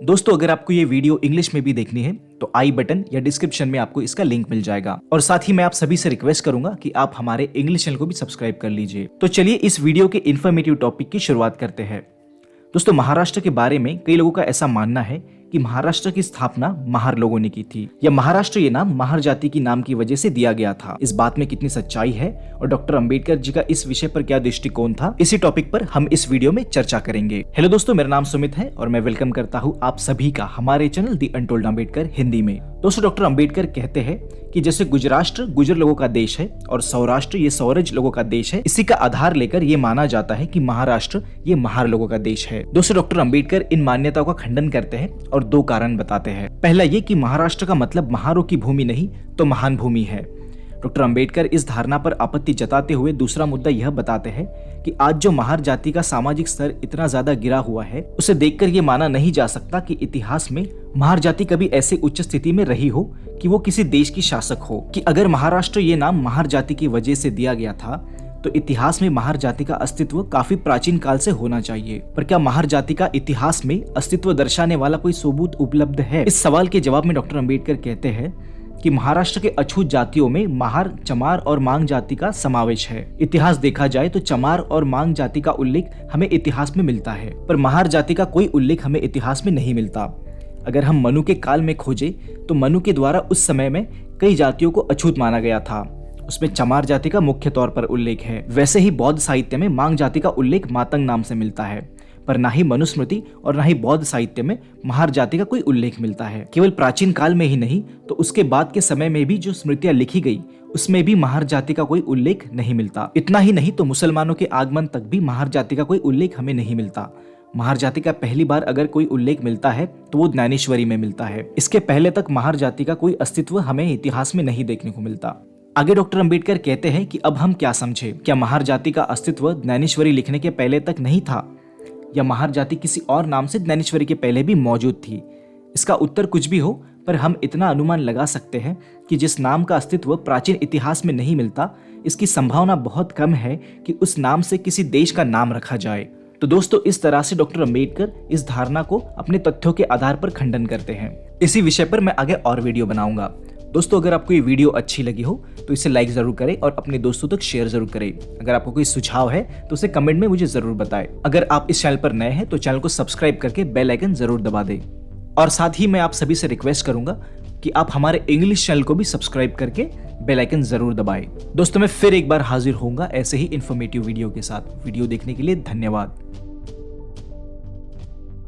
दोस्तों अगर आपको ये वीडियो इंग्लिश में भी देखनी है तो आई बटन या डिस्क्रिप्शन में आपको इसका लिंक मिल जाएगा। और साथ ही मैं आप सभी से रिक्वेस्ट करूंगा कि आप हमारे इंग्लिश चैनल को भी सब्सक्राइब कर लीजिए। तो चलिए इस वीडियो के इन्फॉर्मेटिव टॉपिक की शुरुआत करते हैं। दोस्तों महाराष्ट्र के बारे में कई लोगों का ऐसा मानना है कि महाराष्ट्र की स्थापना महार लोगों ने की थी, या महाराष्ट्र ये नाम महार जाति की नाम की वजह से दिया गया था। इस बात में कितनी सच्चाई है और डॉक्टर अंबेडकर जी का इस विषय पर क्या दृष्टिकोण था, इसी टॉपिक पर हम इस वीडियो में चर्चा करेंगे। हेलो दोस्तों, मेरा नाम सुमित है और मैं वेलकम करता हूँ आप सभी का हमारे channel the untold Ambedkar Hindi में। दोस्तों डॉक्टर अंबेडकर कहते हैं कि जैसे गुजराष्ट्र गुजर लोगों का देश है और सौराष्ट्र ये सौरज लोगों का देश है, इसी का आधार लेकर ये माना जाता है कि महाराष्ट्र ये महार लोगों का देश है। दोस्तों डॉक्टर अंबेडकर इन मान्यताओं का खंडन करते हैं और दो कारण बताते हैं। पहला ये कि महाराष्ट्र का मतलब महारों की भूमि नहीं तो महान भूमि है। डॉक्टर अंबेडकर इस धारणा पर आपत्ति जताते हुए दूसरा मुद्दा यह बताते हैं कि आज जो महार जाति का सामाजिक स्तर इतना ज्यादा गिरा हुआ है, उसे देखकर ये माना नहीं जा सकता कि इतिहास में महार जाति कभी ऐसे उच्च स्थिति में रही हो कि वो किसी देश की शासक हो। कि अगर महाराष्ट्र ये नाम महार जाति की वजह से दिया गया था तो इतिहास में महार जाति का अस्तित्व काफी प्राचीन काल से होना चाहिए। पर क्या महार जाति का इतिहास में अस्तित्व दर्शाने वाला कोई सबूत उपलब्ध है? इस सवाल के जवाब में डॉक्टर अंबेडकर कहते हैं कि महाराष्ट्र के अछूत जातियों में महार, चमार और मांग जाति का समावेश है। इतिहास देखा जाए तो चमार और मांग जाति का उल्लेख हमें इतिहास में मिलता है, पर महार जाति का कोई उल्लेख हमें इतिहास में नहीं मिलता। अगर हम मनु के काल में खोजे तो मनु के द्वारा उस समय में कई जातियों को अछूत माना गया था। उसमें चमार जाति का मुख्य तौर पर उल्लेख है। वैसे ही बौद्ध साहित्य में मांग जाति का उल्लेख मातंग नाम से मिलता है, पर ना ही मनुस्मृति और ना ही बौद्ध साहित्य में महार जाति का कोई उल्लेख मिलता है। केवल प्राचीन काल में ही नहीं तो उसके बाद के समय में भी जो स्मृतियां लिखी गई उसमें भी महार जाति का कोई उल्लेख नहीं मिलता। इतना ही नहीं तो मुसलमानों के आगमन तक भी महार जाति का कोई उल्लेख हमें नहीं मिलता। महार जाति का पहली बार अगर कोई उल्लेख मिलता है तो वो ज्ञानेश्वरी में मिलता है। इसके पहले तक महार जाति का कोई अस्तित्व हमें इतिहास में नहीं देखने को मिलता। आगे डॉक्टर अंबेडकर कहते हैं कि अब हम क्या समझे, क्या महार जाति का अस्तित्व ज्ञानेश्वरी लिखने के पहले तक नहीं था, या महार जाति किसी और नाम से ज्ञानेश्वरी के पहले भी मौजूद थी? इसका उत्तर कुछ भी हो, पर हम इतना अनुमान लगा सकते हैं कि जिस नाम का अस्तित्व प्राचीन इतिहास में नहीं मिलता, इसकी संभावना बहुत कम है कि उस नाम से किसी देश का नाम रखा जाए। तो दोस्तों इस तरह से डॉक्टर अंबेडकर इस धारणा को अपने तथ्यों के आधार पर खंडन करते हैं। इसी विषय पर मैं आगे और वीडियो बनाऊंगा। दोस्तों अगर आपको ये वीडियो अच्छी लगी हो तो इसे लाइक जरूर करें और अपने दोस्तों तक शेयर जरूर करें। अगर आपको कोई सुझाव है तो उसे कमेंट में मुझे जरूर बताएं। अगर आप इस चैनल पर नए हैं तो चैनल को सब्सक्राइब करके बेल आइकन जरूर दबा दें। और साथ ही मैं आप सभी से रिक्वेस्ट करूंगा कि आप हमारे इंग्लिश चैनल को भी सब्सक्राइब करके बेल आइकन जरूर दबाएं। दोस्तों मैं फिर एक बार हाजिर होऊंगा ऐसे ही इन्फॉर्मेटिव वीडियो के साथ। वीडियो देखने के लिए धन्यवाद।